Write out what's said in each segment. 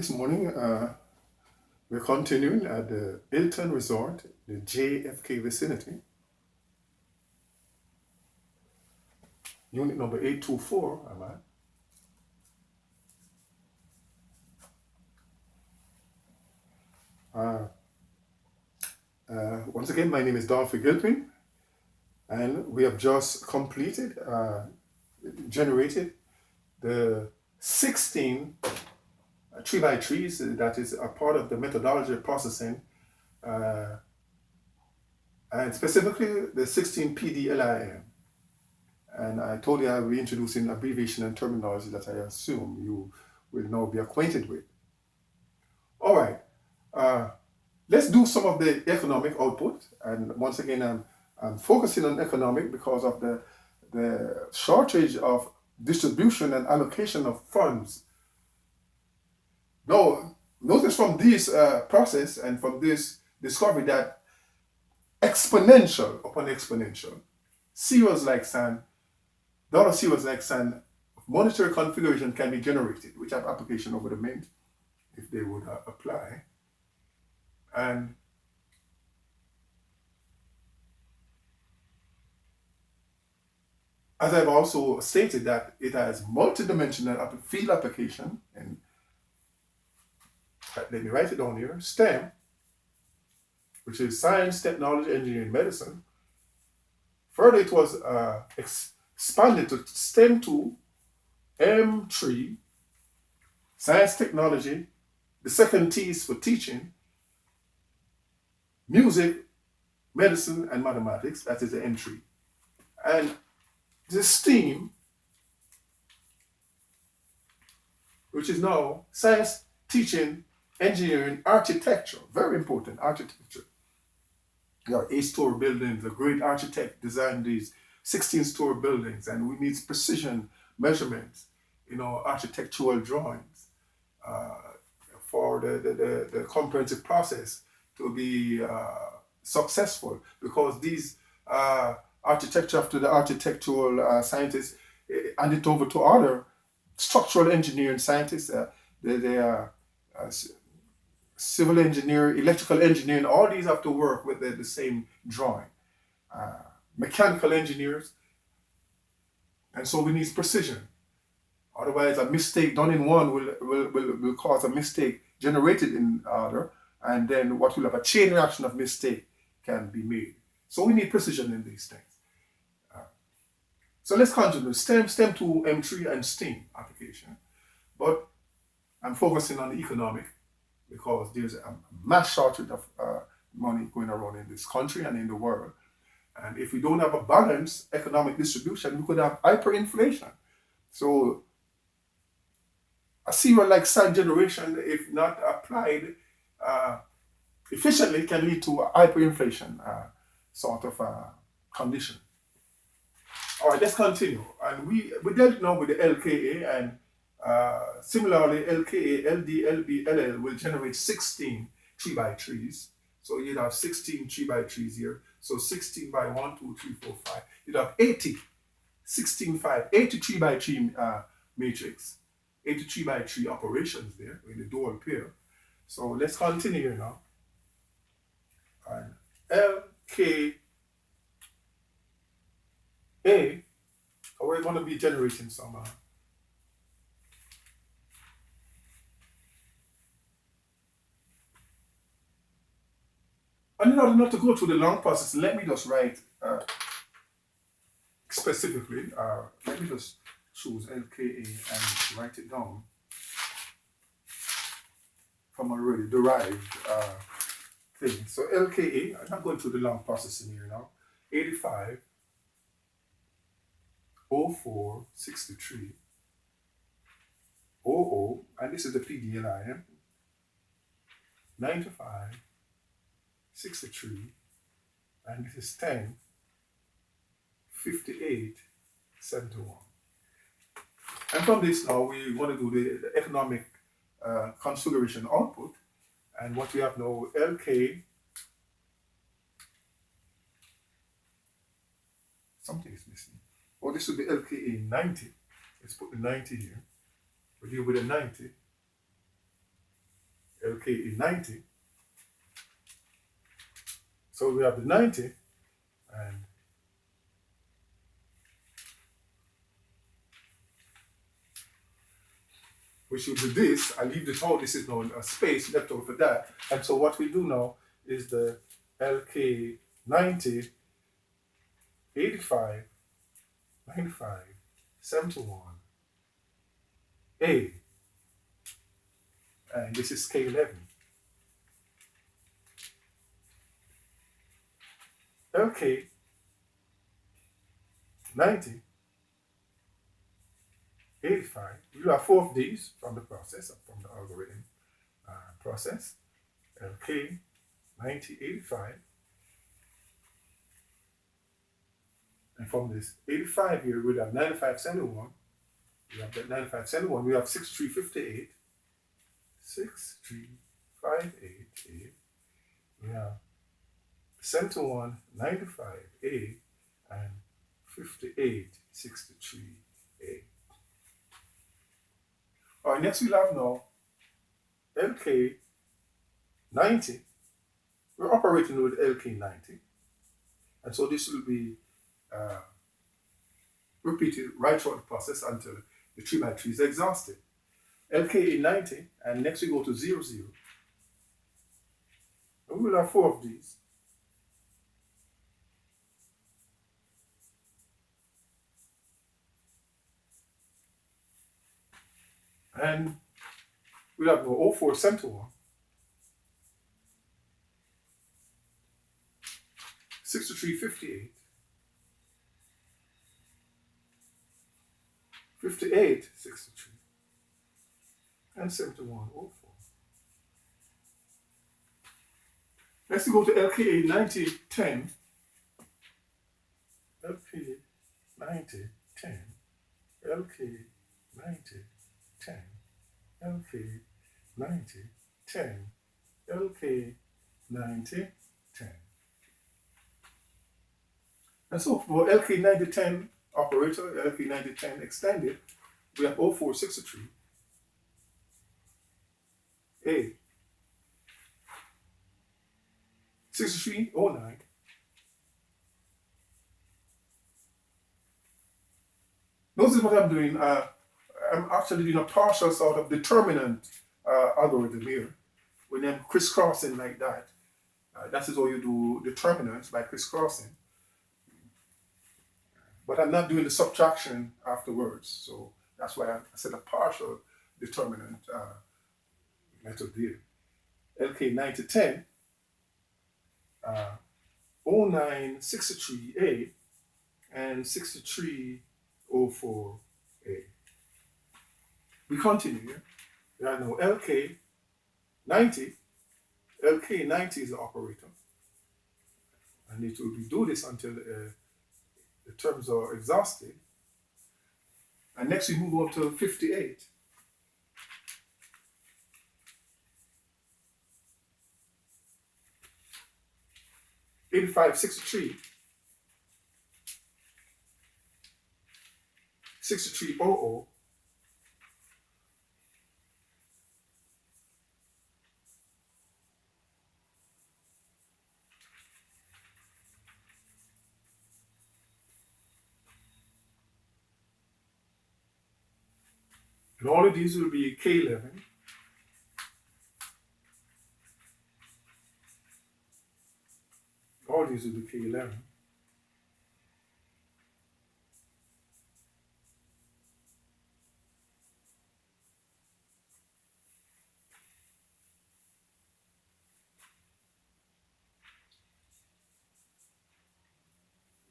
This morning, we're continuing at the Hilton Resort, the JFK vicinity. Unit number 824, am I? Once again, my name is Dolphy Gilpin, and we have just completed, generated the 16 3x3s that is a part of the methodology processing, and specifically the 16 PDLIM. And I told you I'll be introducing abbreviation and terminology that I assume you will now be acquainted with. All right, let's do some of the economic output. And once again, I'm focusing on economic because of the shortage of distribution and allocation of funds. Now, notice from this process and from this discovery that exponential upon exponential, zeros like sign, dollar zeros like sign, monetary configuration can be generated, which have application over the mint if they would apply. And as I've also stated that it has multidimensional field application, and let me write it down here, STEM, which is science, technology, engineering, medicine. Further, it was expanded to STEM 2, M3, science, technology. The second T is for teaching, music, medicine, and mathematics. That is the M3. And the STEAM, which is now science, teaching, engineering, architecture. Very important, architecture. There are 8-story buildings. A great architect designed these 16-story buildings, and we need precision measurements, architectural drawings for the comprehensive process to be successful, because these architecture after the architectural scientists hand it over to other structural engineering scientists. They are civil engineer, electrical engineering, all these have to work with the same drawing. Mechanical engineers, and so we need precision. Otherwise, a mistake done in one will cause a mistake generated in other, and then what will have a chain reaction of mistake can be made. So we need precision in these things. So let's continue. STEM 2, M3, and STEAM application. But I'm focusing on the economic because there's a mass shortage of money going around in this country and in the world. And if we don't have a balanced economic distribution, we could have hyperinflation. So a zero like sign generation, if not applied efficiently, can lead to a hyperinflation sort of condition. All right, let's continue. And we dealt now with the LKA, and similarly, LKA, LD, LB, LL will generate 16 3x3s. So you'd have 16 3x3s here. So 16 by 1, 2, 3, 4, 5. You'd have 80, 16, 5, 83 by 3 matrix, 83 by 3 operations there in the dual pair. So let's continue here now. And LKA, we're going to be generating some and in order not to go through the long process, let me just write specifically, let me just choose LKA and write it down from already derived thing. So LKA, I'm not going through the long processing here now, 85, 04, 63, 00, and this is the PDLIM, 95, 63, and this is 10, 58, 71. And from this now, we want to do the economic configuration output. And what we have now, LK, something is missing. Oh, this would be LKA 90. Let's put the 90 here. We'll deal with the 90. LK in 90. So we have the 90, and we should do this. I leave this out. This is now a space left over for that. And so what we do now is the LK 90, 85, 95, 71, A. And this is K11. LK 90, 85. We have 4 of these from the process, from the algorithm process. LK 90, 85. And from this 85 here, we have 95, 71. We have that 95, 71. We have 6358. 63588. We have 71, 95A and 5863A. All right, next we'll have now LK 90. We're operating with LK 90. And so this will be repeated right throughout the process until the 3x3 is exhausted. LK 90, and next we go to 00. And we will have 4 of these. And we'll have no 04 center one. 6358. 58, 63. And 7104. Next we go to LKA 9010. LK 9010. LK 9010. LK 9010. LK 9010. And so for LK 9010 operator, LK 9010 extended, we have 0463. A 6309. Notice what I'm doing. I'm actually doing a partial sort of determinant algorithm here. When I'm crisscrossing like that, that is how you do determinants, by crisscrossing. But I'm not doing the subtraction afterwards, so that's why I said a partial determinant method here. LK 9010, 0963A and 6304A. We continue here. We have now LK 90. LK 90 is the operator. And it will do this until the terms are exhausted. And next we move on to 58. $85, 63, 6300, and all of these will be K11. All these will be K11.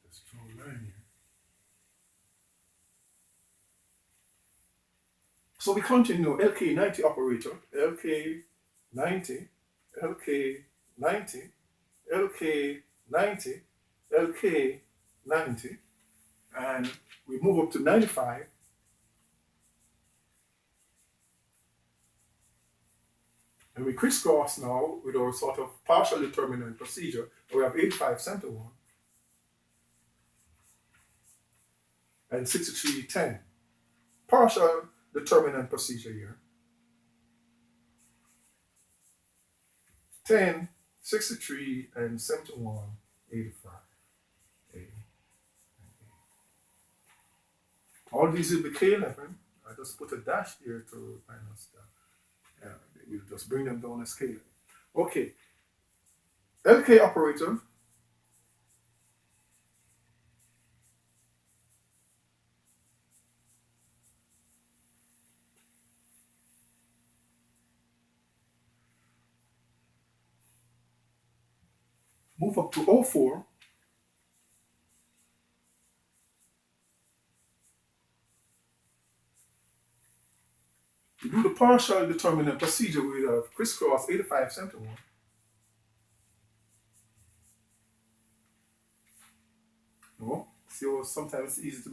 Let's draw a line here. So we continue LK 90 operator, LK 90, LK 90, LK 90, LK 90, and we move up to 95. And we crisscross now with our sort of partial determinant procedure. We have 85 center one and 6310. Partial determinant procedure here. 10, 63, and 71, 85. A. All these will be K11. I just put a dash here to minus that. We'll just bring them down a scale. Okay. LK operator. Move up to O4. You do the partial determinant procedure with a crisscross 85, 71. No? See how sometimes it's easy to